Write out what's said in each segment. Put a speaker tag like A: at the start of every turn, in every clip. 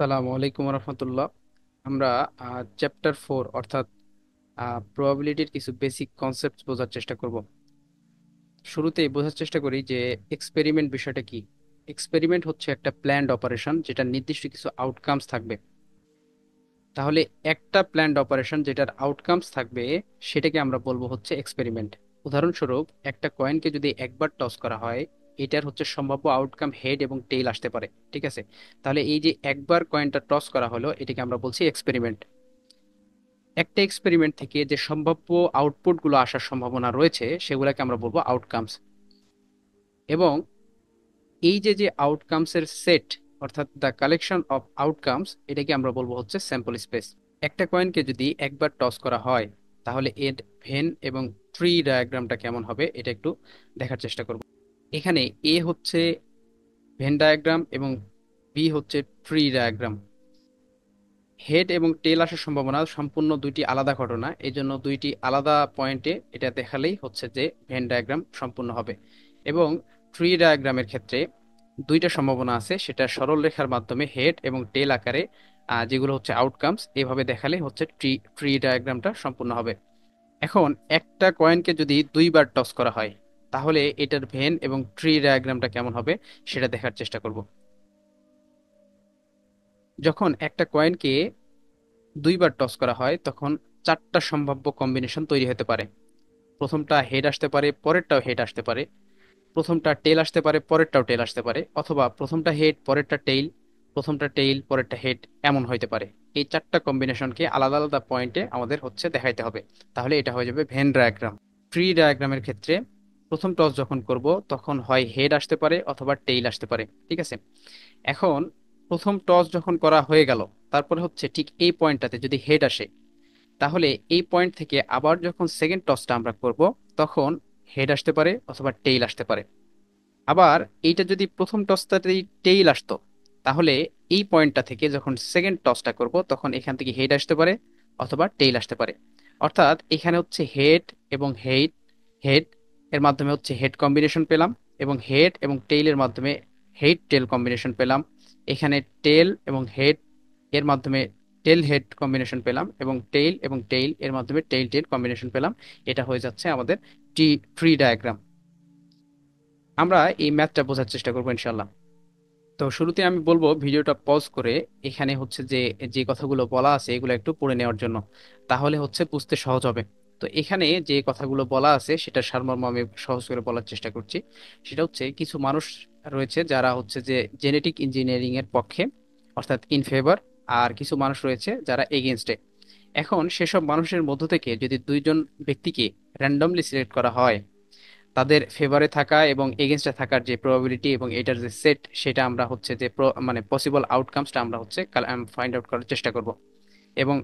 A: আসসালামু আলাইকুম রহমতুল্লাহ। আমরা চ্যাপ্টার 4 অর্থাৎ প্রবাবিলিটির কিছু বেসিক কনসেপ্ট বোঝার চেষ্টা করব। শুরুতেই বোঝার চেষ্টা করি যে এক্সপেরিমেন্ট বিষয়টা কি। এক্সপেরিমেন্ট হচ্ছে একটা প্ল্যান্ড অপারেশন যেটা নির্দিষ্ট কিছু আউটকামস থাকবে। তাহলে একটা প্ল্যান্ড অপারেশন যেটার আউটকামস থাকবে সেটাকে আমরা বলবো হচ্ছে এক্সপেরিমেন্ট। উদাহরণস্বরূপ একটা কয়েনকে যদি একবার টস করা হয়, এটার হচ্ছে সম্ভাব্য আউটকাম হেড এবং টেইল আসতে পারে। ঠিক আছে, তাহলে এই যে একবার কয়েনটা টস করা হলো এটাকে আমরা বলছি এক্সপেরিমেন্ট। একটা এক্সপেরিমেন্ট থেকে যে সম্ভাব্য আউটপুট গুলো আসার সম্ভাবনা রয়েছে সেগুলোকে আমরা বলবো আউটকামস। এবং এই যে যে আউটকামস এর সেট অর্থাৎ দ্য কালেকশন অফ আউটকামস, এটাকে আমরা বলবো হচ্ছে স্যাম্পল স্পেস। একটা কয়েনকে যদি একবার টস করা হয় তাহলে এর ভেন এবং ট্রি ডায়াগ্রামটা কেমন হবে এটা একটু দেখার চেষ্টা করব। এখানে এ হচ্ছে ভেন ডায়াগ্রাম এবং বি হচ্ছে ট্রি ডায়াগ্রাম। হেড এবং টেল আসার সম্ভাবনা সম্পূর্ণ দুইটি আলাদা ঘটনা, এই জন্য দুইটি আলাদা পয়েন্টে এটা দেখালেই হচ্ছে যে ভেন ডায়াগ্রাম সম্পূর্ণ হবে। এবং ট্রি ডায়াগ্রামের ক্ষেত্রে দুইটা সম্ভাবনা আছে, সেটা সরল রেখার মাধ্যমে হেড এবং টেল আকারে যেগুলো হচ্ছে আউটকামস এভাবে দেখালে হচ্ছে ট্রি ট্রি ডায়াগ্রামটা সম্পূর্ণ হবে। এখন একটা কয়েনকে যদি দুইবার টস করা হয় তাহলে এটার ভেন এবং ট্রি ডায়াগ্রামটা কেমন হবে সেটা দেখার চেষ্টা করব। যখন একটা কয়েনকে দুইবার টস করা হয় তখন চারটা সম্ভাব্য কম্বিনেশন তৈরি হতে পারে। প্রথমটা হেড আসতে পারে, পরেরটাও হেড আসতে পারে। প্রথমটা টেল আসতে পারে, পরেরটাও টেল আসতে পারে। অথবা প্রথমটা হেড, পরেরটা টেইল, প্রথমটা টেইল, পরেরটা হেড, এমন হইতে পারে। এই চারটা কম্বিনেশনকে আলাদা আলাদা পয়েন্টে আমাদের হচ্ছে দেখাইতে হবে। তাহলে এটা হয়ে যাবে ভেন ডায়াগ্রাম। ট্রি ডায়াগ্রামের ক্ষেত্রে প্রথম টস যখন করব তখন হয় হেড আসতে পারে অথবা টেইল আসতে পারে। ঠিক আছে, এখন প্রথম টস যখন করা হয়ে গেল, তারপরে হচ্ছে ঠিক এই পয়েন্টটাতে যদি হেড আসে তাহলে এই পয়েন্ট থেকে আবার যখন সেকেন্ড টসটা আমরা করব তখন হেড আসতে পারে অথবা টেইল আসতে পারে। আবার এইটা যদি প্রথম টসটাতেই টেইল আসতো তাহলে এই পয়েন্টটা থেকে যখন সেকেন্ড টসটা করব তখন এখান থেকে হেড আসতে পারে অথবা টেইল আসতে পারে। অর্থাৎ এখানে হচ্ছে হেড এবং হেড, হেড এর মাধ্যমে হচ্ছে হেড কম্বিনেশন পেলাম, এবং হেড এবং টেইলের মাধ্যমে হেড টেল কম্বিনেশন পেলাম। এখানে টেল এবং হেড এর মাধ্যমে টেল হেড কম্বিনেশন পেলাম, এবং টেইল এবং টেইল এর মাধ্যমে টেইল টেল কম্বিনেশন পেলাম। এটা হয়ে যাচ্ছে আমাদের ট্রি ট্রি ডায়াগ্রাম। আমরা এই ম্যাথটা বোঝার চেষ্টা করবো ইনশাল্লাহ। তো শুরুতে আমি বলবো ভিডিওটা পজ করে এখানে হচ্ছে যে যে কথাগুলো বলা আছে এগুলো একটু পড়ে নেওয়ার জন্য, তাহলে হচ্ছে বুঝতে সহজ হবে। তো এখানে যে কথাগুলো বলা আছে সেটা সারমর্ম আমি সহজ করে বলার চেষ্টা করছি। সেটা হচ্ছে কিছু মানুষ রয়েছে যারা হচ্ছে যে জেনেটিক ইঞ্জিনিয়ারিং এর পক্ষে অর্থাৎ ইন ফেভার, আর কিছু মানুষ রয়েছে যারা এগেনস্টে। এখন সেসব মানুষের মধ্য থেকে যদি দুইজন ব্যক্তিকে র্যান্ডমলি সিলেক্ট করা হয়, তাদের ফেভারে থাকা এবং এগেনস্টে থাকার যে প্রবাবিলিটি এবং এটার যে সেট সেটা আমরা হচ্ছে যে মানে পসিবল আউটকামসটা আমরা হচ্ছে ফাইন্ড আউট করার চেষ্টা করব। এবং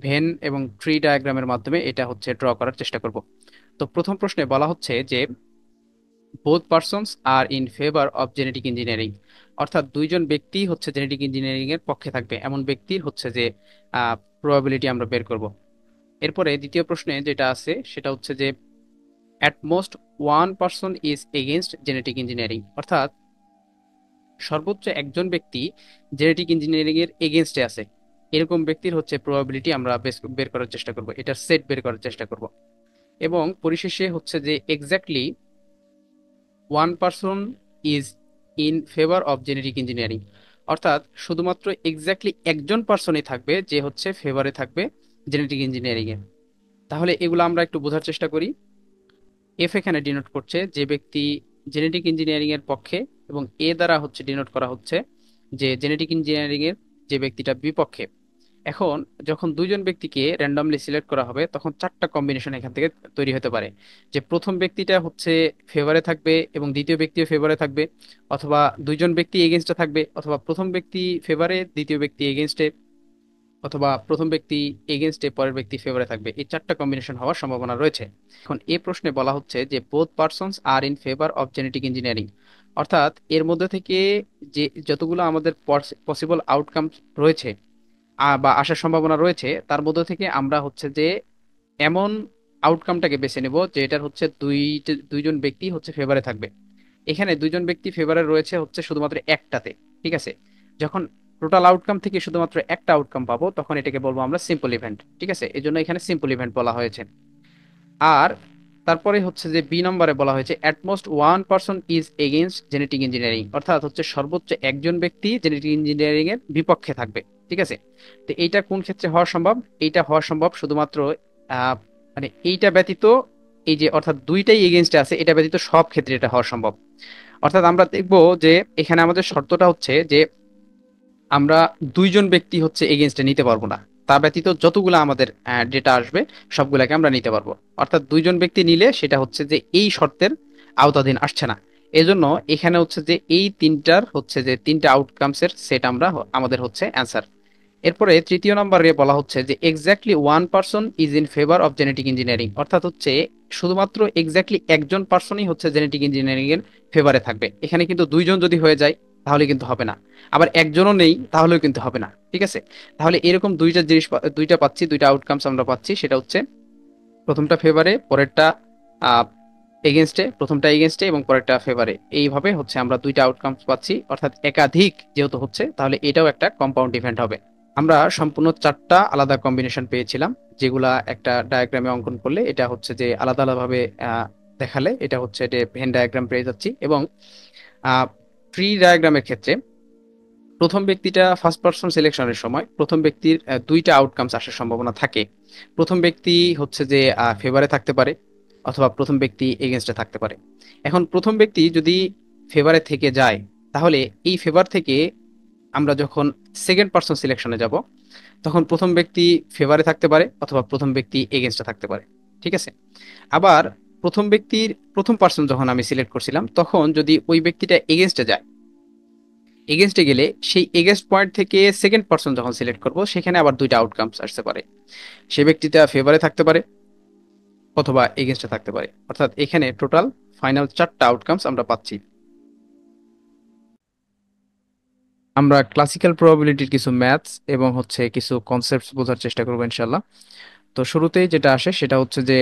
A: ভেন এবং ট্রি ডায়াগ্রামের মাধ্যমে এটা হচ্ছে ড্র করার চেষ্টা করব। তো প্রথম প্রশ্নে বলা হচ্ছে যে both persons are in favour of genetic engineering, অর্থাৎ দুইজন ব্যক্তি হচ্ছে জেনেটিক ইঞ্জিনিয়ারিং এর পক্ষে থাকবে এমন ব্যক্তির হচ্ছে যে প্রবাবিলিটি আমরা বের করব। এরপরে দ্বিতীয় প্রশ্নে যেটা আছে সেটা হচ্ছে যে at most one person is against genetic engineering, অর্থাৎ সর্বোচ্চ একজন ব্যক্তি জেনেটিক ইঞ্জিনিয়ারিং এর এগেনস্টে আছে, এরকম ব্যক্তির হচ্ছে প্রবাবিলিটি আমরা বের করার চেষ্টা করব, এটার সেট বের করার চেষ্টা করব। এবং পরিশেষে হচ্ছে যে exactly one person is in favour of genetic engineering, অর্থাৎ শুধুমাত্র এক্স্যাক্টলি একজন পার্সনই থাকবে যে হচ্ছে ফেভারে থাকবে জেনেটিক ইঞ্জিনিয়ারিং এ। তাহলে এগুলো আমরা একটু বোঝার চেষ্টা করি। এফ এখানে ডিনোট করছে যে ব্যক্তি জেনেটিক ইঞ্জিনিয়ারিং এর পক্ষে, এবং এ দ্বারা হচ্ছে ডিনোট করা হচ্ছে যে জেনেটিক ইঞ্জিনিয়ারিং এর যে ব্যক্তিটা বিপক্ষে। এখন যখন দুইজন ব্যক্তিকে র্যান্ডমলি সিলেক্ট করা হবে তখন চারটা কম্বিনেশন এখান থেকে তৈরি হতে পারে। যে প্রথম ব্যক্তিটা হচ্ছে ফেভারে থাকবে এবং দ্বিতীয় ব্যক্তিও ফেভারে থাকবে, অথবা দুইজন ব্যক্তি এগেনস্টে থাকবে, অথবা প্রথম ব্যক্তি ফেভারে দ্বিতীয় ব্যক্তি এগেনস্টে, অথবা প্রথম ব্যক্তি এগেনস্টে পরের ব্যক্তি ফেভারে থাকবে। এই চারটা কম্বিনেশন হওয়ার সম্ভাবনা রয়েছে। এখন এই প্রশ্নে বলা হচ্ছে যে both persons are in favour of genetic engineering, অর্থাৎ এর মধ্যে থেকে যে যতগুলো আমাদের পসিবল আউটকাম রয়েছে বা আসার সম্ভাবনা রয়েছে তার মধ্যে থেকে আমরা হচ্ছে যে এমন আউটকামটাকে বেছে নেব যে এটার হচ্ছে দুইজন ব্যক্তি হচ্ছে ফেভারে থাকবে। এখানে দুইজন ব্যক্তি ফেভারে রয়েছে হচ্ছে শুধুমাত্র একটাতে। ঠিক আছে, যখন টোটাল আউটকাম থেকে শুধুমাত্র একটা আউটকাম পাবো, তখন এটাকে বলবো আমরা সিম্পল ইভেন্ট। ঠিক আছে, এই জন্য এখানে সিম্পল ইভেন্ট বলা হয়েছে। আর তারপরে হচ্ছে যে বি নম্বরে বলা হয়েছে at most one person is against genetic engineering, অর্থাৎ হচ্ছে সর্বোচ্চ একজন ব্যক্তি জেনেটিক ইঞ্জিনিয়ারিং এর বিপক্ষে থাকবে। ঠিক আছে, তো এইটা কোন ক্ষেত্রে হওয়া সম্ভব? এইটা হওয়া সম্ভব শুধুমাত্র আহ, মানে এইটা ব্যতীত, এই যে অর্থাৎ দুইটাই এগেইনস্টে আছে, এটা ব্যতীত সব ক্ষেত্রে এটা হওয়া সম্ভব। অর্থাৎ আমরা দেখবো যে এখানে আমাদের শর্তটা হচ্ছে যে আমরা দুইজন ব্যক্তি হচ্ছে এগেনস্টে নিতে পারবো না, তা ব্যতীত যতগুলো আমাদের ডেটা আসবে সবগুলাকে আমরা নিতে পারবো। অর্থাৎ দুইজন ব্যক্তি নিলে সেটা হচ্ছে যে এই শর্তের আওতাধীন আসছে না। এজন্য এখানে হচ্ছে যে এই তিনটার হচ্ছে যে তিনটা আউটকামস এর সেট আমরা আমাদের হচ্ছে অ্যান্সার। এরপরে তৃতীয় নম্বরে বলা হচ্ছে যে exactly one person is in favour of genetic engineering, অর্থাৎ হচ্ছে শুধুমাত্র এক্স্যাক্টলি একজন পার্সনই হচ্ছে জেনেটিক ইঞ্জিনিয়ারিং এর ফেভারে থাকবে। এখানে কিন্তু দুইজন যদি হয়ে যায় তাহলে কিন্তু হবে না, আবার একজনও নেই তাহলেও কিন্তু হবে না। ঠিক আছে, তাহলে এরকম দুইটা জিনিস দুইটা পাচ্ছি, দুইটা আউটকামস আমরা পাচ্ছি, সেটা হচ্ছে প্রথমটা ফেভারে, পরেরটা এগেনস্টে, প্রথমটা এগেনস্টে এবং পরেরটা ফেভারে। এইভাবে হচ্ছে আমরা দুইটা আউটকামস পাচ্ছি, অর্থাৎ একাধিক যেহেতু হচ্ছে তাহলে এটাও একটা কম্পাউন্ড ইভেন্ট হবে। আমরা সম্পূর্ণ চারটা আলাদা কম্বিনেশন পেয়েছিলাম, যেগুলা একটা ডায়াগ্রামে অঙ্কন করলে এটা হচ্ছে যে আলাদা আলাদাভাবে দেখালে এটা হচ্ছে যে ভেন ডায়াগ্রাম পেয়ে যাচ্ছি। এবং ট্রি ডায়াগ্রামের ক্ষেত্রে প্রথম ব্যক্তিটা ফার্স্ট পারসন সিলেকশনের সময় প্রথম ব্যক্তির দুইটা আউটকামস আসার সম্ভাবনা থাকে। প্রথম ব্যক্তি হচ্ছে যে ফেভারে থাকতে পারে, অথবা প্রথম ব্যক্তি এগেনস্টে থাকতে পারে। এখন প্রথম ব্যক্তি যদি ফেভারে থেকে যায়, তাহলে এই ফেভার থেকে আমরা যখন সেকেন্ড পারসন সিলেকশনে যাব, তখন প্রথম ব্যক্তি ফেভারে থাকতে পারে অথবা প্রথম ব্যক্তি এগেনস্টে থাকতে পারে। ঠিক আছে, আবার প্রথম ব্যক্তির প্রথম পার্সন যখন আমি সিলেক্ট করছিলাম, তখন যদি ওই ব্যক্তিটা এগেনস্টে যায়, এগেনস্টে গেলে সেই এগেনস্ট পয়েন্ট থেকে সেকেন্ড পার্সন যখন সিলেক্ট করব, সেখানে আবার দুইটা আউটকামস আসতে পারে। সে ব্যক্তিটা ফেভারে থাকতে পারে অথবা এগেনস্টে থাকতে পারে। অর্থাৎ এখানে টোটাল ফাইনাল চারটা আউটকামস আমরা পাচ্ছি। আমরা ক্লাসিক্যাল প্রবাবিলিটির কিছু ম্যাথস এবং হচ্ছে কিছু কনসেপ্টস বোঝার চেষ্টা করবো ইনশাল্লাহ। তো শুরুতেই যেটা আসে সেটা হচ্ছে যে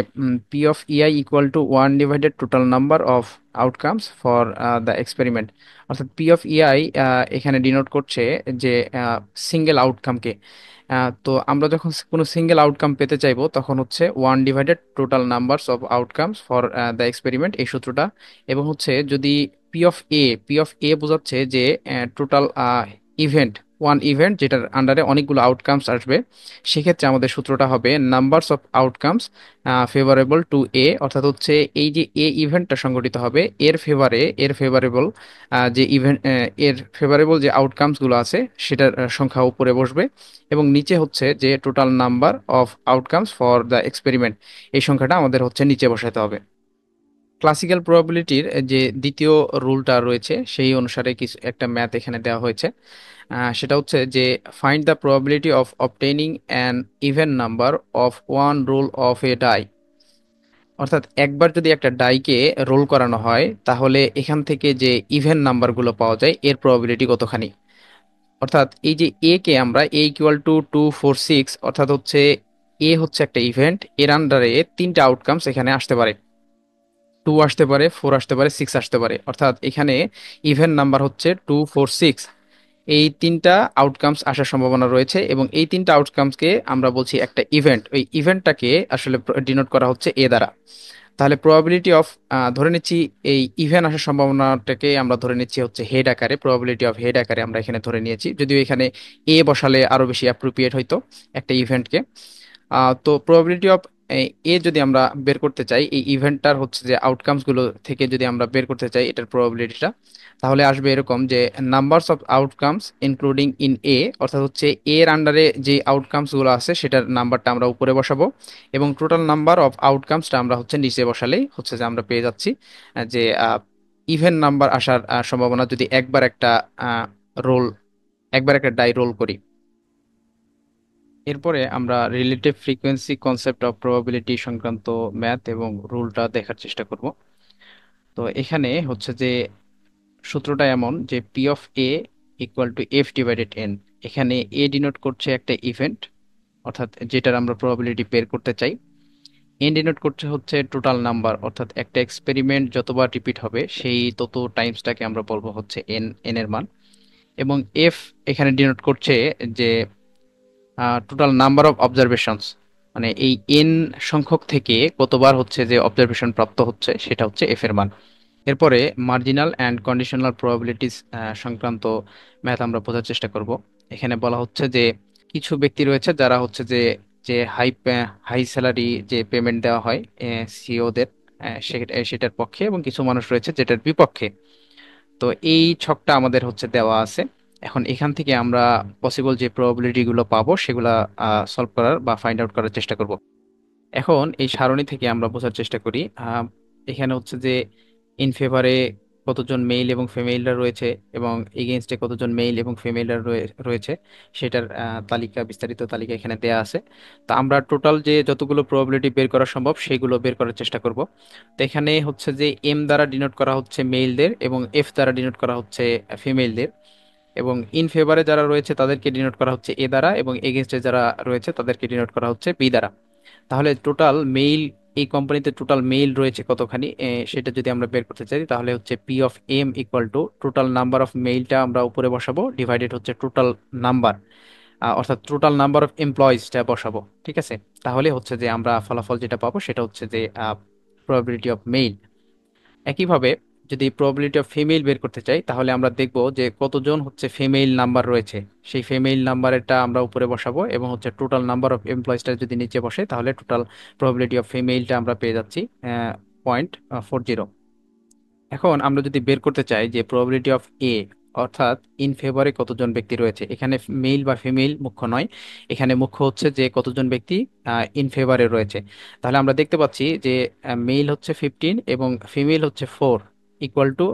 A: P of EI equal to one divided total number of outcomes for the experiment. অর্থাৎ পি অফ ইআই এখানে ডিনোট করছে যে সিঙ্গেল আউটকামকে। তো আমরা যখন কোনো সিঙ্গেল আউটকাম পেতে চাইবো, তখন হচ্ছে one divided total numbers of outcomes for the experiment, এই সূত্রটা। এবং হচ্ছে যদি পি অফ এ বোঝাচ্ছে যে টোটাল ইভেন্ট, ওয়ান ইভেন্ট যেটার আন্ডারে অনেকগুলো আউটকামস আসবে, সেক্ষেত্রে আমাদের সূত্রটা হবে numbers of outcomes favourable to A. অর্থাৎ হচ্ছে এই যে এ ইভেন্টটা সংঘটিত হবে, এর ফেভারেবল যে ইভেন্ট, এর ফেভারেবল যে আউটকামস গুলো আছে সেটার সংখ্যা উপরে বসবে, এবং নিচে হচ্ছে যে total number of outcomes for the experiment, এই সংখ্যাটা আমাদের হচ্ছে নিচে বসাতে হবে। ক্লাসিক্যাল প্রবাবিলিটির যে দ্বিতীয় রুলটা রয়েছে সেই অনুসারে কিছু একটা ম্যাথ এখানে দেওয়া হয়েছে। সেটা হচ্ছে যে find the probability of obtaining an even number of one roll of a die. অর্থাৎ একবার যদি একটা ডাইকে রোল করানো হয়, তাহলে এখান থেকে যে ইভেন নাম্বারগুলো পাওয়া যায় এর প্রবাবিলিটি কতখানি। অর্থাৎ এই যে এ কে আমরা এ ইকুয়াল টু 2 4 6, অর্থাৎ হচ্ছে এ হচ্ছে একটা ইভেন্ট, এর আন্ডারে তিনটা আউটকামস এখানে আসতে পারে, 2 আসতে পারে, 4 আসতে পারে, 6 আসতে পারে। অর্থাৎ এখানে ইভেন নাম্বার হচ্ছে 2 4 6, এই তিনটা আউটকামস আসার সম্ভাবনা রয়েছে, এবং এই তিনটা আউটকামসকে আমরা বলছি একটা ইভেন্ট। ওই ইভেন্টটাকে আসলে ডিনোট করা হচ্ছে এ দ্বারা। তাহলে প্রবাবিলিটি অফ, ধরে নিচ্ছি এই ইভেন্ট আসার সম্ভাবনাটাকে আমরা ধরে নিচ্ছি হচ্ছে হেড আকারে, প্রবাবিলিটি অফ হেড আকারে আমরা এখানে ধরে নিয়েছি, যদিও এখানে এ বসালে আরো বেশি অ্যাপ্রোপ্রিয়েট হইতো একটা ইভেন্টকে। তো প্রবাবিলিটি অফ এ যদি আমরা বের করতে চাই, এই ইভেন্টটার হচ্ছে যে আউটকামস গুলো থেকে যদি আমরা বের করতে চাই এটার প্রবাবিলিটিটা, তাহলে আসবে এরকম যে numbers of outcomes including in a, অর্থাৎ হচ্ছে এর আন্ডারে যে আউটকামস গুলো আছে সেটার নাম্বারটা আমরা উপরে বসাবো, এবং টোটাল নাম্বার অফ আউটকামসটা আমরা হচ্ছে নিচে বসালেই হচ্ছে যে আমরা পেয়ে যাচ্ছি যে ইভেন নাম্বার আসার সম্ভাবনা যদি রোল একবার একটা ডাই রোল করি। এরপরে আমরা relative frequency concept of probability সংক্রান্ত ম্যাথ এবং রুলটা দেখার চেষ্টা করব। তো এখানে হচ্ছে যে সূত্রটা এমন যে P of A equal to F divided N. এখানে এ ডিনোট করছে একটা ইভেন্ট, অর্থাৎ যেটার আমরা প্রবাবিলিটি বের করতে চাই। এন ডিনোট করছে হচ্ছে টোটাল নাম্বার, অর্থাৎ একটা এক্সপেরিমেন্ট যতবার রিপিট হবে সেই তত টাইমসটাকে আমরা বলবো হচ্ছে এন, এন এর মান। এবং এফ এখানে ডিনোট করছে যে টোটাল নাম্বার অফ অবজারভেশনস, মানে এই এন সংখ্যক থেকে কতবার হচ্ছে যে অবজারভেশন প্রাপ্ত হচ্ছে সেটা হচ্ছে এফ এর মান। এরপরে মার্জিনাল অ্যান্ড কন্ডিশনাল প্রবাবিলিটিস সংক্রান্ত ম্যাথ আমরা বোঝার চেষ্টা করব। এখানে বলা হচ্ছে যে কিছু ব্যক্তি রয়েছে যারা হচ্ছে যে যে হাই হাই স্যালারি যে পেমেন্ট দেওয়া হয় সিওদের, সেটার পক্ষে, এবং কিছু মানুষ রয়েছে যেটার বিপক্ষে। তো এই ছকটা আমাদের হচ্ছে দেওয়া আছে। এখন এখান থেকে আমরা পসিবল যে প্রবাবিলিটি গুলো পাবো সেগুলা সলভ করার বা ফাইন্ড আউট করার চেষ্টা করব। এখন এই সারণী থেকে আমরা বোঝার চেষ্টা করি, এখানে হচ্ছে যে ইন ফেভারে কতজন মেল এবং ফিমেলরা রয়েছে এবং এগেনস্টে কতজন মেল এবং ফিমেলরা রয়েছে, সেটার তালিকা, বিস্তারিত তালিকা এখানে দেয়া আছে। তো আমরা টোটাল যে যতগুলো প্রবাবিলিটি বের করা সম্ভব সেগুলো বের করার চেষ্টা করব। তো এখানে হচ্ছে যে এম দ্বারা ডিনোট করা হচ্ছে মেলদের এবং এফ দ্বারা ডিনোট করা হচ্ছে ফিমেলদের, এবং ইন ফেভারে যারা রয়েছে তাদেরকে ডিনোট করা হচ্ছে এ দ্বারা, এবং এগেনস্টে যারা রয়েছে তাদেরকে ডিনোট করা হচ্ছে বি দ্বারা। তাহলে টোটাল মেইল, এই কোম্পানিতে টোটাল মেইল রয়েছে কতখানি, সেটা যদি আমরা বের করতে চাই তাহলে হচ্ছে P of M equal to total number of মেইলটা আমরা উপরে বসাবো, ডিভাইডেড হচ্ছে টোটাল নাম্বার, অর্থাৎ টোটাল নাম্বার অফ এমপ্লয়িজটা বসাবো। ঠিক আছে, তাহলে হচ্ছে যে আমরা ফলাফল যেটা পাবো সেটা হচ্ছে যে প্রবাবিলিটি অফ মেইল। একইভাবে যদি প্রবাবিলিটি অফ ফিমেল বের করতে চাই তাহলে আমরা দেখব যে কতজন হচ্ছে ফিমেল নাম্বার রয়েছে, সেই ফিমেল নাম্বারটা আমরা উপরে বসাবো, এবং হচ্ছে টোটাল নাম্বার অফ এমপ্লয়িজটা যদি নিচে বসে তাহলে টোটাল প্রবাবিলিটি অফ ফিমেলটা আমরা পেয়ে যাচ্ছি 0.40। এখন আমরা যদি বের করতে চাই যে প্রবাবিলিটি অফ এ, অর্থাৎ ইন ফেভারে কতজন ব্যক্তি রয়েছে, এখানে মেল বা ফিমেল মুখ্য নয়, এখানে মুখ্য হচ্ছে যে কতজন ব্যক্তি ইন ফেভারে রয়েছে। তাহলে আমরা দেখতে পাচ্ছি যে মেল হচ্ছে 15 এবং ফিমেল হচ্ছে 4, ইকুয়াল টু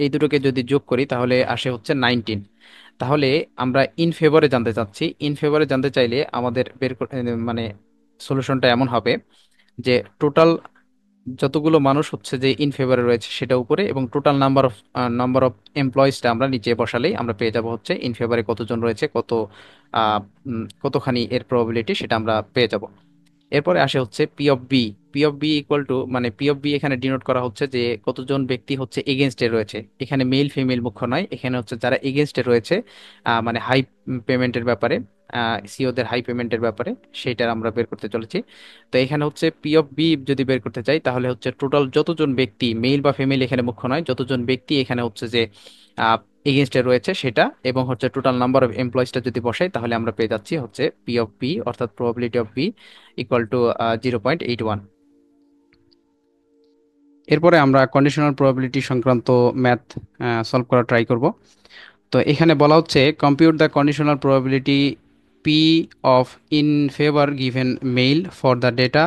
A: এই দুটোকে যদি যোগ করি তাহলে আসে হচ্ছে 19। তাহলে আমরা ইন ফেভারে জানতে চাচ্ছি, ইন ফেভারে জানতে চাইলে আমাদের মানে সলিউশনটা এমন হবে যে টোটাল যতগুলো মানুষ হচ্ছে যে ইন ফেভারে রয়েছে সেটা উপরে, এবং টোটাল নাম্বার অফ এমপ্লয়িজটা আমরা নিচে বসালেই আমরা পেয়ে যাব হচ্ছে ইন ফেভারে কতজন রয়েছে, কতখানি এর প্রবাবিলিটি সেটা আমরা পেয়ে যাব। এরপরে আসে হচ্ছে P of B. P of B equal to, মানে পি অফ বি এখানে ডিনোট করা হচ্ছে যে কতজন ব্যক্তি হচ্ছে এগেনস্টে রয়েছে, এখানে মেল ফিমেল মুখ্য নয়, এখানে হচ্ছে যারা এগেনস্টে রয়েছে মানে হাই পেমেন্টের ব্যাপারে, সিওদের হাই পেমেন্টের ব্যাপারে, সেইটার আমরা বের করতে চলেছি। তো এখানে হচ্ছে পি অফ বি যদি বের করতে চাই তাহলে হচ্ছে টোটাল যতজন ব্যক্তি, মেল বা ফিমেল এখানে মুখ্য নয়, যতজন ব্যক্তি এখানে হচ্ছে যে এগেনস্টে রয়েছে সেটা, এবং হচ্ছে টোটাল নাম্বার অফ এমপ্লয়িজটা যদি বসাই তাহলে আমরা পেয়ে যাচ্ছি হচ্ছে পি অফ বি, অর্থাৎ probability of B equal to 0.81। এরপরে আমরা কন্ডিশনাল প্রবাবিলিটি সংক্রান্ত ম্যাথ সলভ করা ট্রাই করব। তো এখানে বলা হচ্ছে compute the conditional probability P of in favour given male for the data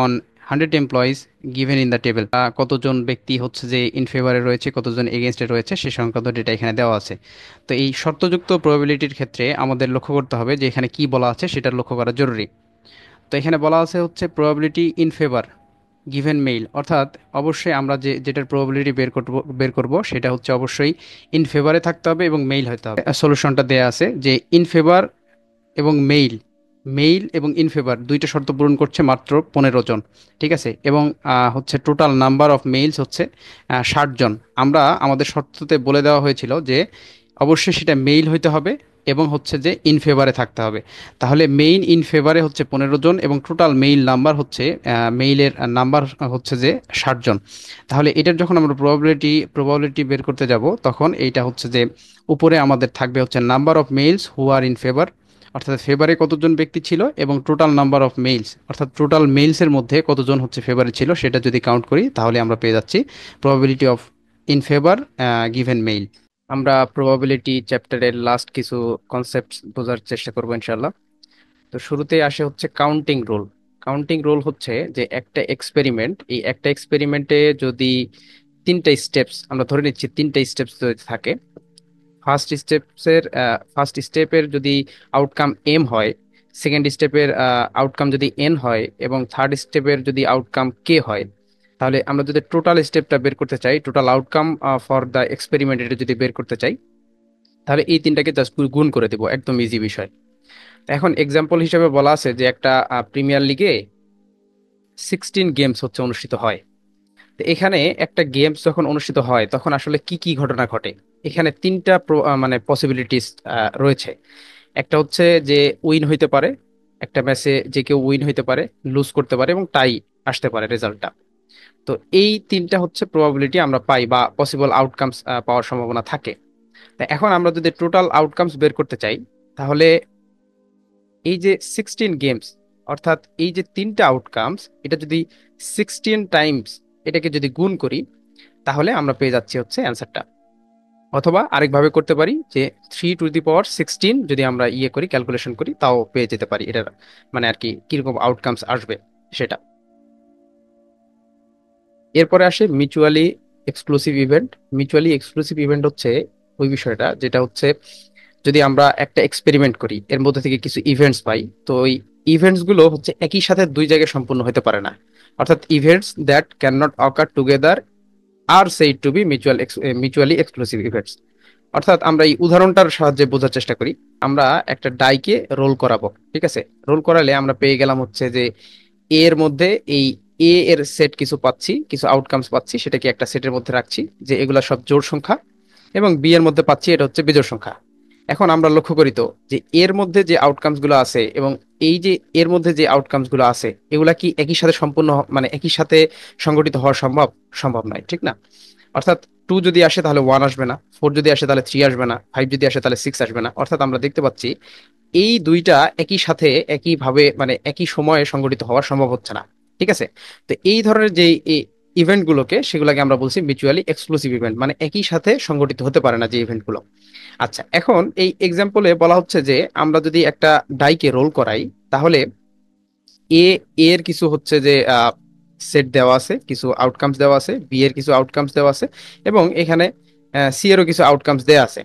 A: on 100 employees given in the table. কতজন ব্যক্তি হচ্ছে যে ইন ফেভারে রয়েছে, কতজন এগেনস্টে রয়েছে সে সংক্রান্ত ডেটা এখানে দেওয়া আছে। তো এই শর্তযুক্ত প্রবাবিলিটির ক্ষেত্রে আমাদের লক্ষ্য করতে হবে যে এখানে কি বলা আছে সেটা লক্ষ্য করা জরুরি। তো এখানে বলা আছে হচ্ছে probability in favour given male, অর্থাৎ অবশ্যই আমরা যেটার প্রবাবিলিটি বের করব সেটা হচ্ছে অবশ্যই ইন ফেভারে থাকতে হবে এবং মেইল হতে হবে। সলিউশনটা দেয়া আছে যে ইন ফেভার এবং মেইল, মেইল এবং ইন ফেভার দুইটা শর্ত পূরণ করছে মাত্র 15 জন। ঠিক আছে, এবং হচ্ছে টোটাল নাম্বার অফ মেইলস হচ্ছে 60 জন। আমরা আমাদের শর্ততে বলে দেওয়া হয়েছিল যে অবশ্যই সেটা মেইল হইতে হবে এবং হচ্ছে যে ইন ফেভারে থাকতে হবে। তাহলে মেইন ইন ফেভারে হচ্ছে 15 জন এবং টোটাল মেইল নাম্বার হচ্ছে মেইলের নাম্বার হচ্ছে যে 60 জন। তাহলে এটার যখন আমরা প্রবাবিলিটি বের করতে যাব তখন এইটা হচ্ছে যে উপরে আমাদের থাকবে হচ্ছে number of males who are in favour, অর্থাৎ ফেভারে কতজন ব্যক্তি ছিল, এবং টোটাল নাম্বার অফ মেইলস, অর্থাৎ টোটাল মেইলসের মধ্যে কতজন হচ্ছে ফেভারে ছিল সেটা যদি কাউন্ট করি তাহলে আমরা পেয়ে যাচ্ছি probability of in favour given male. আমরা প্রবাবিলিটি চ্যাপ্টারের লাস্ট কিছু কনসেপ্ট বোঝার চেষ্টা করবো ইনশাল্লাহ। তো শুরুতেই আসে হচ্ছে কাউন্টিং রুল। কাউন্টিং রুল হচ্ছে যে একটা এক্সপেরিমেন্ট, এই একটা এক্সপেরিমেন্টে যদি তিনটা স্টেপস, আমরা ধরে নিচ্ছি তিনটা স্টেপস যদি থাকে, ফার্স্ট স্টেপের যদি আউটকাম এম হয়, সেকেন্ড স্টেপের আউটকাম যদি এন হয়, এবং থার্ড স্টেপের যদি আউটকাম কে হয়, তাহলে আমরা যদি টোটাল স্টেপটা বের করতে চাই, total outcome for the experiment এটা যদি বের করতে চাই তাহলে এই তিনটাকে জাস্ট গুণ করে দেবো, একদম ইজি বিষয়। এখন এক্সাম্পল হিসেবে বলা আছে যে একটা প্রিমিয়ার লিগে 16 গেমস হচ্ছে অনুষ্ঠিত হয়। তো এখানে একটা গেমস যখন অনুষ্ঠিত হয় তখন আসলে কি কি ঘটনা ঘটে, এখানে তিনটা মানে পসিবিলিটিস রয়েছে। একটা হচ্ছে যে উইন হইতে পারে, একটা ম্যাচে যে কেউ উইন হইতে পারে, লুজ করতে পারে এবং টাই আসতে পারে রেজাল্টটা। তো এই তিনটা হচ্ছে প্রবাবিলিটি আমরা পাই বা পসিবল আউটকামস পাওয়ার সম্ভাবনা থাকে। তা এখন আমরা যদি টোটাল আউটকামস বের করতে চাই, তাহলে এই যে 16 গেমস, অর্থাৎ এই যে তিনটা আউটকামস, এটা যদি 16 টাইমস এটাকে যদি গুণ করি, তাহলে আমরা পেয়ে যাচ্ছি হচ্ছে অ্যান্সারটা। অথবা আরেকভাবে করতে পারি যে 3 টু দি পাওয়ার 16 যদি আমরা ইয়ে করি, ক্যালকুলেশন করি, তাও পেয়ে যেতে পারি এটার মানে আর কি কিরকম আউটকামস আসবে সেটা। এরপরে আসে mutually exclusive event. Mutually exclusive event হচ্ছে ওই বিষয়টা যেটা হচ্ছে যদি আমরা একটা এক্সপেরিমেন্ট করি, এর মধ্যে থেকে কিছু ইভেন্টস পাই, তো ওই ইভেন্টস গুলো হচ্ছে একই সাথে দুই জায়গায় সম্পূর্ণ হতে পারে না। অর্থাৎ events that can not occur together are said to be mutually exclusive events. অর্থাৎ আমরা এই উদাহরণটার সাহায্যে বোঝার চেষ্টা করি। আমরা একটা ডাইকে রোল করাবো, ঠিক আছে? রোল করালে আমরা পেয়ে গেলাম হচ্ছে যে এর মধ্যে এই এ এর সেট কিছু পাচ্ছি, কিছু আউটকামস পাচ্ছি, সেটাকে একটা সেটের মধ্যে রাখছি যে এগুলা সব জোড় সংখ্যা, এবং বি এর মধ্যে পাচ্ছি এটা হচ্ছে বিজোড় সংখ্যা। এখন আমরা লক্ষ্য করি তো যে এর মধ্যে যে আউটকামস গুলো আছে এবং এই যে এর মধ্যে যে আউটকামস গুলো আছে, এগুলা কি একই সাথে সম্পূর্ণ মানে একই সাথে সংগঠিত হওয়া সম্ভব? সম্ভব নয়, ঠিক না? অর্থাৎ 2 যদি আসে তাহলে 1 আসবে না, 4 যদি আসে তাহলে 3 আসবে না, 5 যদি আসে তাহলে 6 আসবে না। অর্থাৎ আমরা দেখতে পাচ্ছি এই দুইটা একই সাথে একইভাবে মানে একই সময়ে সংগঠিত হওয়া সম্ভব হচ্ছে না, ঠিক আছে? তো এই ধরনের যে ইভেন্ট গুলোকে, সেগুলোকে আমরা বলছি মিউচুয়ালি এক্সক্লুসিভ ইভেন্ট, মানে একই সাথে সংগঠিত হতে পারে না যে ইভেন্ট গুলো। আচ্ছা, এখন এই এক্সাম্পলে বলা হচ্ছে যে আমরা যদি একটা ডাইকে রোল করাই, তাহলে এ এর কিছু হচ্ছে যে সেট দেওয়া আছে, কিছু আউটকামস দেওয়া আছে, বি এর কিছু আউটকামস দেওয়া আছে, এবং এখানে সি এরও কিছু আউটকামস দেওয়া আছে।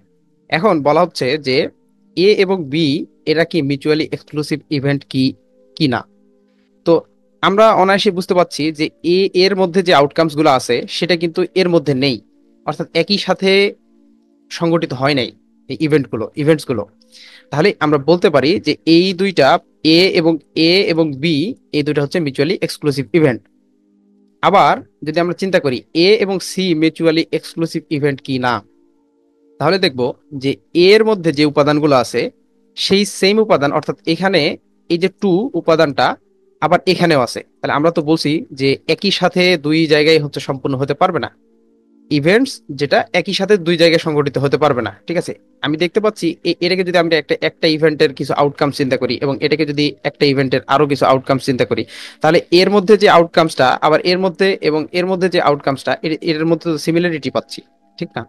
A: এখন বলা হচ্ছে যে এ এবং বি এরা কি মিউচুয়ালি এক্সক্লুসিভ ইভেন্ট কি কি না। তো আমরা অনায়াসে বুঝতে পারছি যে এ এর মধ্যে যে আউটকামস গুলো আছে সেটা কিন্তু এর মধ্যে নেই, অর্থাৎ একই সাথে সংগঠিত হয় নাই এই ইভেন্টস গুলো। তাহলে আমরা বলতে পারি যে এই দুইটা এ এবং বি, এই দুইটা হচ্ছে মিউচুয়ালি এক্সক্লুসিভ ইভেন্ট। আবার যদি আমরা চিন্তা করি এ এবং সি মিউচুয়ালি এক্সক্লুসিভ ইভেন্ট কি না, তাহলে দেখব যে এর মধ্যে যে উপাদানগুলো আছে সেই সেম উপাদান, অর্থাৎ এখানে এই যে টু উপাদানটা আবার এখানেও আছে। তাহলে আমরা তো বলছি যে একই সাথে দুই জায়গায় হচ্ছে সম্পূর্ণ হতে পারবে না ইভেন্টস, যেটা একই সাথে দুই জায়গায় সংগঠিত হতে পারবে না, ঠিক আছে? আমি দেখতে পাচ্ছি এটাকে যদি আমরা একটা একটা ইভেন্টের কিছু আউটকাম চিন্তা করি এবং এটাকে যদি একটা ইভেন্টের আরো কিছু আউটকাম চিন্তা করি, তাহলে এর মধ্যে যে আউটকামসটা আবার এর মধ্যে এবং এর মধ্যে যে আউটকামসটা এর মধ্যে তো সিমিলারিটি পাচ্ছি, ঠিক না?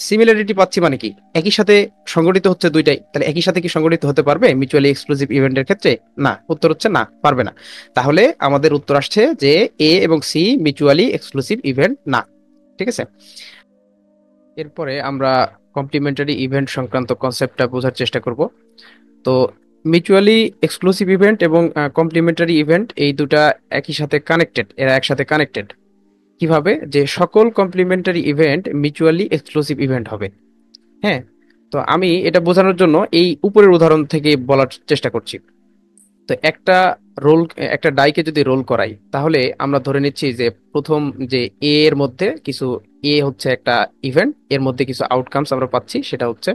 A: সিমিলারিটি পাচ্ছি মানে কি একই সাথে সংগঠিত হচ্ছে দুইটাই, তাহলে একই সাথে কি সংগঠিত হতে পারবে মিউচুয়ালি এক্সক্লুসিভ ইভেন্টের ক্ষেত্রে? না, উত্তর হচ্ছে না, পারবে না। তাহলে আমাদের উত্তর আসছে যে এ এবং সি মিউচুয়ালি এক্সক্লুসিভ ইভেন্ট না, ঠিক আছে? এরপরে আমরা কমপ্লিমেন্টারি ইভেন্ট সংক্রান্ত কনসেপ্টটা বোঝার চেষ্টা করব। তো মিউচুয়ালি এক্সক্লুসিভ ইভেন্ট এবং কমপ্লিমেন্টারি ইভেন্ট এই দুটা একই সাথে কানেক্টেড, এরা একসাথে কানেক্টেড কিভাবে? যে সকল complementary event mutually exclusive event হবে। হ্যাঁ, তো আমি এটা বোঝানোর জন্য এই উপরের উদাহরণ থেকে বলার চেষ্টা করছি। তো রোল একটা ডাইকে যদি রোল করাই, তাহলে আমরা ধরে নিচ্ছি যে প্রথম যে এ এর মধ্যে কিছু, এ হচ্ছে একটা ইভেন্ট, এর মধ্যে কিছু আউটকামস আমরা পাচ্ছি, সেটা হচ্ছে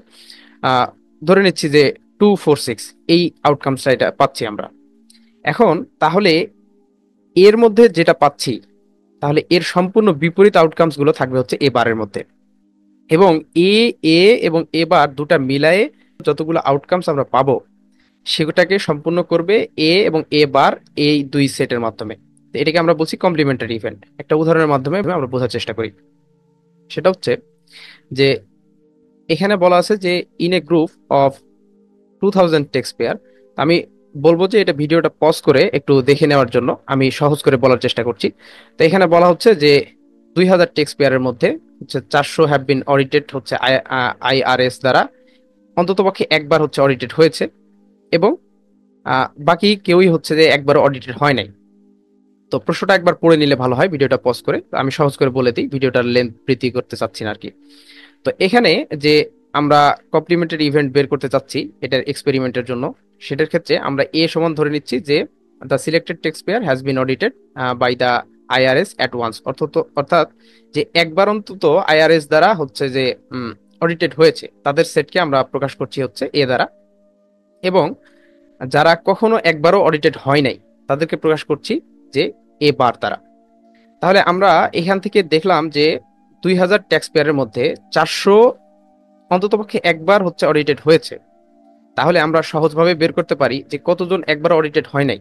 A: আহ, ধরে নিচ্ছি যে 2 4 6, এই আউটকামসটা এটা পাচ্ছি আমরা। এখন তাহলে এর মধ্যে যেটা পাচ্ছি, তাহলে এর সম্পূর্ণ বিপরীত আউটকামস গুলো থাকবে হচ্ছে এ বারের মধ্যে, এবং এ এ এবং এ বার দুটা মিলায়ে যতগুলো আউটকামস আমরা পাবো সেটাকে সম্পূর্ণ করবে এ এবং এ বার এই দুই সেটের মাধ্যমে। তো এটাকে আমরা বলছি কমপ্লিমেন্টারি ইভেন্ট। একটা উদাহরণের মাধ্যমে আমরা বোঝার চেষ্টা করি। সেটা হচ্ছে যে এখানে বলা আছে যে in a group of 2000 text pair. আমি বলবো যে এটা ভিডিওটা পজ করে একটু দেখে নেওয়ার জন্য আমি সহজ করে বলার চেষ্টা করছি। তো এখানে বলা হচ্ছে যে 2000 টেক্সট পেয়ারের মধ্যে হচ্ছে 400 হ্যাভ বিন অডিটেড হচ্ছে আইআরএস দ্বারা, অন্ততপক্ষে একবার হচ্ছে অডিটেড হয়েছে, এবং বাকি কেউই হচ্ছে যে একবারও অডিটেড হয় নাই। তো প্রশ্নটা একবার পড়ে নিলে ভালো হয় ভিডিওটা পজ করে। তো আমি সহজ করে বলে দিই, ভিডিওটার লেন্থ বৃদ্ধি করতে চাচ্ছি না আর কি। তো এখানে যে আমরা কমপ্লিমেন্টারি ইভেন্ট বের করতে চাচ্ছি এটার এক্সপেরিমেন্টের জন্য, সেটার ক্ষেত্রে আমরা এ সমান ধরে নিচ্ছি যে the selected taxpayer has been audited by the IRS at once, অর্থাৎ যে একবার অন্তত আইআরএস দ্বারা হচ্ছে যে অডিটেড হয়েছে তাদের সেটকে আমরা প্রকাশ করছি হচ্ছে এ দ্বারা, এবং যারা কখনো একবারও অডিটেড হয় নাই তাদেরকে প্রকাশ করছি যে এ বার দ্বারা। তাহলে আমরা এখান থেকে দেখলাম যে 2000 ট্যাক্স পেয়ারের মধ্যে 400 অন্ততপক্ষে একবার হচ্ছে অডিটেড হয়েছে। তাহলে আমরা সহজভাবে বের করতে পারি যে কতজন একবার অডিটেড হয় নাই।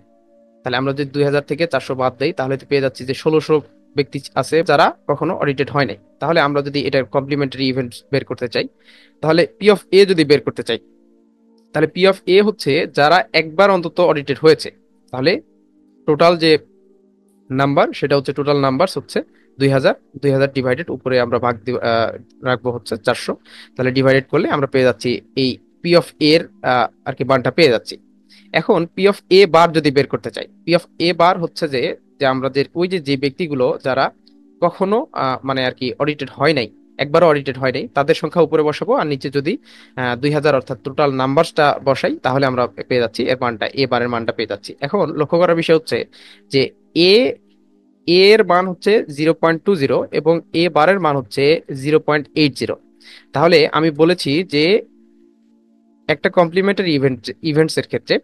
A: তাহলে আমরা যদি 2000 থেকে 400 বাদ দেই তাহলে তো পেয়ে যাচ্ছি যে 1600 ব্যক্তি আছে যারা কখনো অডিটেড হয় নাই। তাহলে আমরা যদি এটার কমপ্লিমেন্টারি ইভেন্ট বের করতে চাই, তাহলে পি অফ এ যদি বের করতে চাই, তাহলে পি অফ এ হচ্ছে যারা একবার অন্তত অডিটেড হয়েছে। তাহলে টোটাল যে নাম্বার সেটা হচ্ছে টোটাল নাম্বার হচ্ছে 2000, 2000 ডিভাইডেড উপরে আমরা রাখবো হচ্ছে 400। তাহলে ডিভাইডেড করলে আমরা পেয়ে যাচ্ছি এই পি অফ এর আর কি মানটা পেয়ে যাচ্ছি। এখন পি অফ এ বার যদি বের করতে চাই, পি অফ এ বার হচ্ছে যে যে আমরা যে ওই যে যে ব্যক্তিগুলো যারা কখনো মানে আর কি অডিটেড হয় নাই, একবারও অডিটেড হয় নাই, তাদের সংখ্যা উপরে বসাবো আর নিচে যদি 2000 অর্থাৎ টোটাল নাম্বারসটা বসাই তাহলে আমরা পেয়ে যাচ্ছি এর মানটা, এ বারের মানটা পেয়ে যাচ্ছি। এখন লক্ষ্য করার বিষয় হচ্ছে যে এ এর মান হচ্ছে 0.20 এবং এ বারের মান হচ্ছে 0.80। তাহলে আমি বলেছি যে একটা কমপ্লিমেন্টারি ইভেন্টস এর ক্ষেত্রে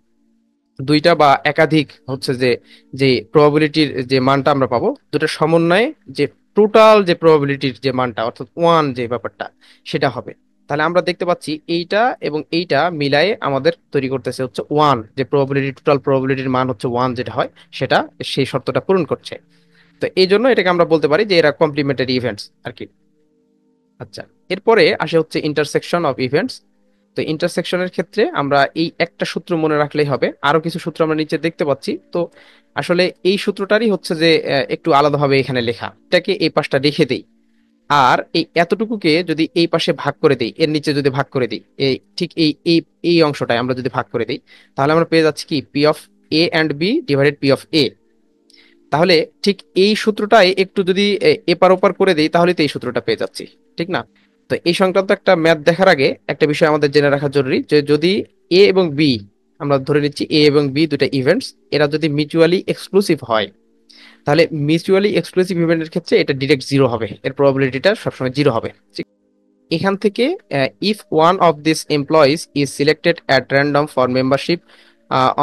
A: দুইটা বা একাধিক হচ্ছে যে যে প্রবাবিলিটির যে মানটা আমরা পাবো দুটো সমন্বয়ে যে টোটাল যে প্রবাবিলিটির যে মানটা অর্থাৎ ওয়ান যে ব্যাপারটা সেটা হবে। তাহলে আমরা দেখতে পাচ্ছি এইটা এবং এইটা মিলায়ে আমাদের তৈরি করতেছে হচ্ছে ওয়ান, যে প্রবাবিলিটি টোটাল প্রবাবিলিটির মান হচ্ছে ওয়ান যেটা হয় সেটা সেই শর্তটা পূরণ করছে। তো এই জন্য এটাকে আমরা বলতে পারি যে এরা কমপ্লিমেন্টারি ইভেন্টস আর কি। আচ্ছা, এরপরে আসে হচ্ছে ইন্টারসেকশন অফ ইভেন্টস। তো ইন্টারসেকশনের ক্ষেত্রে আমরা এই একটা সূত্র মনে রাখলেই হবে, আরো কিছু সূত্র আমরা নিচে দেখতে পাচ্ছি। তো আসলে এই সূত্রটারই হচ্ছে যে একটু আলাদাভাবে এখানে লেখা, এটাকে এই পাশটা রেখে দেই আর এই এতটুকুকে যদি এই পাশে ভাগ করে দিই, এর নিচে যদি ভাগ করে দিই, এই ঠিক এই এই এই অংশটায় আমরা যদি ভাগ করে দিই তাহলে আমরা পেয়ে যাচ্ছি কি P of A and B divided P of A. তাহলে ঠিক এই সূত্রটাই একটু যদি এপার ওপার করে দিই তাহলে তো এই সূত্রটা পেয়ে যাচ্ছি, ঠিক না? তো এই সংক্রান্ত একটা ম্যাথ দেখার আগে একটা বিষয় আমাদের জেনে রাখা জরুরি যে যদি এ এবং বি, আমরা ধরে নিচ্ছি এ এবং বি দুটো ইভেন্টস, এরা যদি মিউচুয়ালি এক্সক্লুসিভ হয় তাহলে মিউচুয়ালি এক্সক্লুসিভ ইভেন্টের ক্ষেত্রে এটা ডিরেক্ট জিরো হবে, এর প্রবাবিলিটিটা সবসময় জিরো হবে। এখান থেকে if one of this employees is selected at random for membership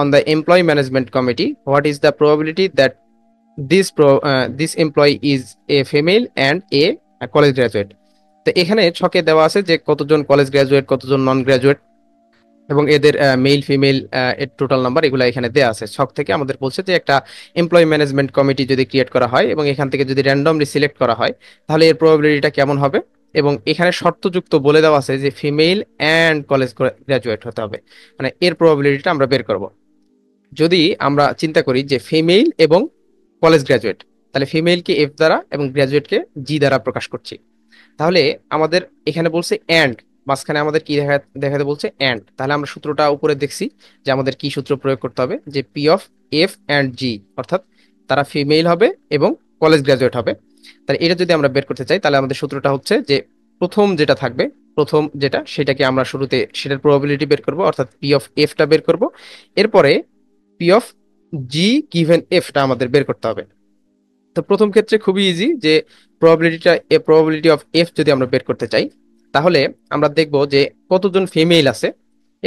A: on the employee management committee, what is the probability that this employee is a female and a college graduate? তো এখানে ছকে দেওয়া আছে যে কতজন কলেজ গ্রাজুয়েট কতজন নন graduate এবং এদের মেল ফিমেল এর টোটাল নাম্বার এগুলো এখানে দেওয়া আছে। ছক থেকে আমাদের বলছে যে একটা এমপ্লয়ি ম্যানেজমেন্ট কমিটি যদি ক্রিয়েট করা হয় এবং এখান থেকে যদি র্যান্ডমলি সিলেক্ট করা হয় তাহলে এর প্রবাবিলিটিটা কেমন হবে, এবং এখানে শর্তযুক্ত বলে দেওয়া আছে যে ফিমেল অ্যান্ড কলেজ গ্রাজুয়েট হতে হবে, মানে এর প্রবাবিলিটিটা আমরা বের করব। যদি আমরা চিন্তা করি যে ফিমেল এবং কলেজ গ্রাজুয়েট, তাহলে ফিমেলকে এফ দ্বারা এবং গ্রাজুয়েটকে জি দ্বারা প্রকাশ করছি। তাহলে আমাদের এখানে বলছে অ্যান্ড, মাঝখানে আমাদের কি দেখাতে বলছে অ্যান্ড। তাহলে আমরা সূত্রটা উপরে দেখছি যে আমাদের কি সূত্র প্রয়োগ করতে হবে, যে পি অফ এফ অ্যান্ড জি, অর্থাৎ তারা ফিমেল হবে এবং কলেজ গ্রাজুয়েট হবে। তাহলে এটা যদি আমরা বের করতে চাই তাহলে আমাদের সূত্রটা হচ্ছে যে প্রথম যেটা থাকবে, প্রথম যেটা সেটাকে আমরা শুরুতে সেটার প্রবাবিলিটি বের করব, অর্থাৎ পি অফ এফটা বের করব। এরপরে পি অফ জি গিভেন এফটা আমাদের বের করতে হবে। তো প্রথম ক্ষেত্রে খুবই ইজি, যে প্রবাবিলিটি অফ এফ যদি আমরা বের করতে চাই তাহলে আমরা দেখব যে কতজন ফিমেল আছে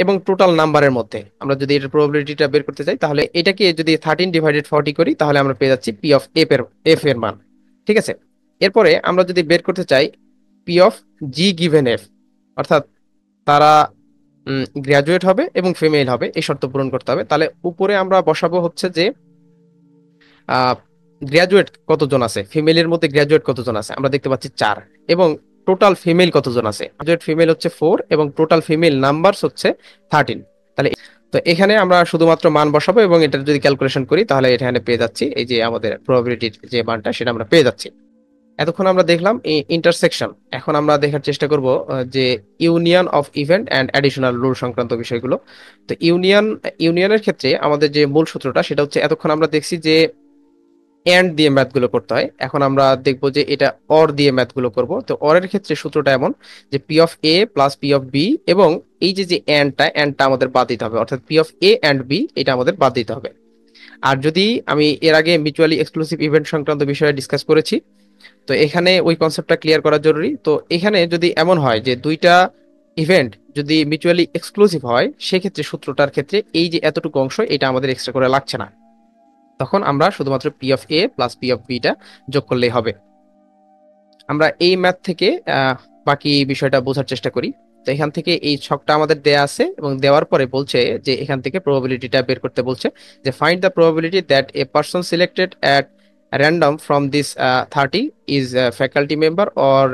A: এবং টোটাল নাম্বারের মধ্যে আমরা যদি এর প্রবাবিলিটিটা বের করতে চাই তাহলে এটাকে যদি 13/40 করি তাহলে আমরা পেয়ে যাচ্ছি পি অফ এফ এর মান। ঠিক আছে, এরপরে আমরা যদি বের করতে চাই P of G given F, অর্থাৎ তারা গ্রাজুয়েট হবে এবং ফিমেল হবে এই শর্ত পূরণ করতে হবে। তাহলে উপরে আমরা বসাবো হচ্ছে যে গ্রাজুয়েট কতজন আছে, ফিমেলের মধ্যে গ্রাজুয়েট কতজন আছে, আমরা দেখতে পাচ্ছি 4, এবং টোটাল ফিমেল কতজন আছে, গ্রাজুয়েট ফিমেল হচ্ছে 4 এবং টোটাল ফিমেল নাম্বারস হচ্ছে 13। তাহলে তো এখানে আমরা শুধুমাত্র মান বসাবো এবং এটা যদি ক্যালকুলেশন করি তাহলে এখানে পেয়ে যাচ্ছি এই যে আমাদের প্রবাবিলিটির যে মানটা সেটা আমরা পেয়ে যাচ্ছি। এতক্ষণ আমরা দেখলাম ইন্টারসেকশন, এখন আমরা দেখার চেষ্টা করব যে union of event and additional rule সংক্রান্ত বিষয়গুলো। তো ইউনিয়নের ক্ষেত্রে আমাদের যে মূল সূত্রটা সেটা হচ্ছে, এতক্ষণ আমরা দেখছি যে এন্ড দিয়ে ম্যাথ গুলো করতে হয়, এখন আমরা দেখবো যে এটা অর দিয়ে ম্যাথ গুলো করবো। তো অর এর ক্ষেত্রে সূত্রটা এমন যে P of A plus P of B, এবং এই যে যে এন্ডটা আমাদের বাদ দিতে হবে, অর্থাৎ P of A and B এটা আমাদের বাদ দিতে হবে। আর যদি আমি এর আগে মিউচুয়ালি এক্সক্লুসিভ ইভেন্ট সংক্রান্ত বিষয়ে ডিসকাস করেছি, তো এখানে ওই কনসেপ্টটা ক্লিয়ার করা জরুরি। তো এখানে যদি এমন হয় যে দুইটা ইভেন্ট যদি মিউচুয়ালি এক্সক্লুসিভ হয়, সেক্ষেত্রে সূত্রটার ক্ষেত্রে এই যে এতটুকু অংশ এটা আমাদের এক্সট্রা করে লাগছে না, তখন আমরা শুধুমাত্র P of A plus P of beta যোগ করলেই হবে। আমরা এই ম্যাথ থেকে আহ, বাকি বিষয়টা বোঝার চেষ্টা করি। তো এখান থেকে এই ছকটা আমাদের দেয়া আছে এবং দেওয়ার পরে বলছে যে এখান থেকে প্রবাবিলিটিটা বের করতে বলছে, যে find the probability that a person selected at random from this 30 is a faculty member or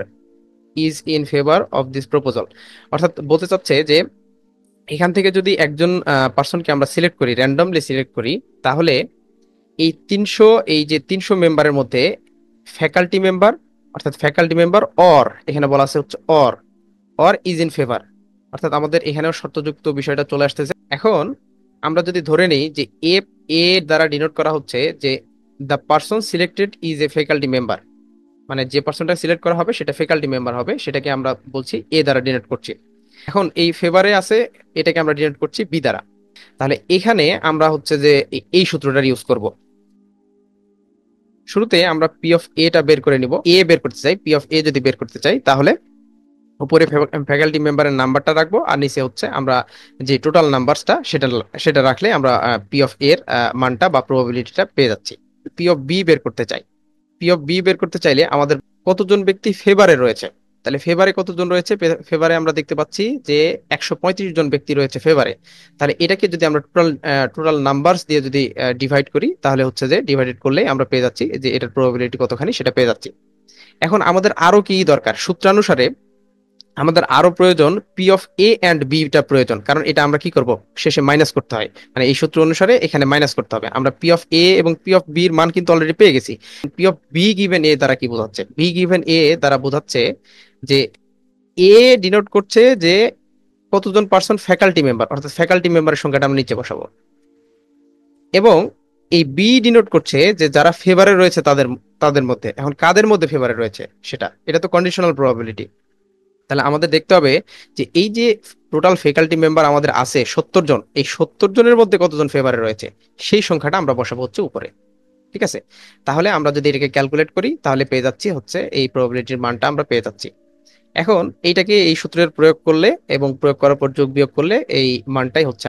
A: is in favor of this proposal। অর্থাৎ বলতে চাচ্ছে যে এখান থেকে যদি একজন পার্সনকে আমরা সিলেক্ট করি, র্যান্ডমলি সিলেক্ট করি, তাহলে এই যে 300 মেম্বারের মধ্যে ফ্যাকাল্টি মেম্বার, অর্থাৎ ফ্যাকাল্টি মেম্বার অর, এখানে বলা আছে হচ্ছে অর ইজ ইন ফেভার, অর্থাৎ আমাদের এখানেও শর্তযুক্ত বিষয়টা চলে আসতেছে। এখন আমরা যদি ধরে নিই যে এ এ দ্বারা ডিনোট করা হচ্ছে যে the person selected is a faculty member, মানে যে পার্সনটা সিলেক্ট করা হবে সেটা ফ্যাকাল্টি মেম্বার হবে, সেটাকে আমরা বলছি এ দ্বারা ডিনোট করছি। এখন এই ফেভারে আছে, এটাকে আমরা ডিনোট করছি বি দ্বারা। তাহলে এখানে আমরা হচ্ছে যে এই সূত্রটার ইউজ করব। শুরুতে আমরা পি অফ এ টা বের করে নিব। এ বের করতে চাই, পি অফ এ যদি বের করতে চাই, তাহলে উপরে ফ্যাকাল্টি মেম্বারের নাম্বারটা রাখবো, আর নিচে হচ্ছে আমরা যে টোটাল নাম্বারসটা সেটা সেটা রাখলে আমরা পি অফ এর মানটা বা প্রবাবিলিটিটা পেয়ে যাচ্ছি। পি অফ বি বের করতে চাই। পি অফ বি বের করতে চাইলে আমাদের কতজন ব্যক্তি ফেভারে রয়েছে, তাহলে ফেভারে কতজন রয়েছে, ফেভারে আমরা দেখতে পাচ্ছি যে 135 জন ব্যক্তি রয়েছে ফেভারে। তাহলে এটাকে যদি আমরা টোটাল টোটাল নাম্বারস দিয়ে যদি ডিভাইড করি, তাহলে হচ্ছে যে ডিভাইডেড করলে আমরা পেয়ে যাচ্ছি যে এটার প্রবাবিলিটি কতখানি সেটা পেয়ে যাচ্ছি। এখন আমাদের আরো কি দরকার, সূত্রানুসারে আমাদের আরো প্রয়োজন P of A and beta প্রয়োজন, কারণ এটা আমরা কি করব, শেষে মাইনাস করতে হয়, মানে এই সূত্র অনুসারে এখানে মাইনাস করতে হবে। আমরা পি অফ এ এবং পি অফ বি এর মান কিন্তু অলরেডি পেয়ে গেছি। P of be given a দ্বারা কি বোঝাচ্ছে, বি গিভেন এ দ্বারা বোঝাচ্ছে যে এ ডিনোট করছে যে কতজন পার্সন ফ্যাকাল্টি মেম্বার, অর্থাৎ ফ্যাকাল্টি মেম্বারের সংখ্যাটা আমরা নিচে বসাবো, এবং এই বি ডিনোট করছে যে যারা ফেভারে রয়েছে তাদের তাদের মধ্যে। এখন কাদের মধ্যে ফেভারে রয়েছে সেটা, এটা তো কন্ডিশনাল প্রবাবিলিটি। তাহলে আমাদের দেখতে হবে যে এই যে টোটাল ফ্যাকাল্টি মেম্বার আমাদের আছে 70 জন, এই 70 জনের মধ্যে কতজন ফেভারে রয়েছে সেই সংখ্যাটা আমরা বসাবো হচ্ছে উপরে। ঠিক আছে, তাহলে আমরা যদি এটাকে ক্যালকুলেট করি তাহলে পেয়ে যাচ্ছি হচ্ছে এই প্রবাবিলিটির মানটা আমরা পেয়ে যাচ্ছি। এখন এইটাকে এই সূত্রের প্রয়োগ করলে এবং প্রয়োগ করার পর যোগ বিয়োগ করলে এই মানটাই হচ্ছে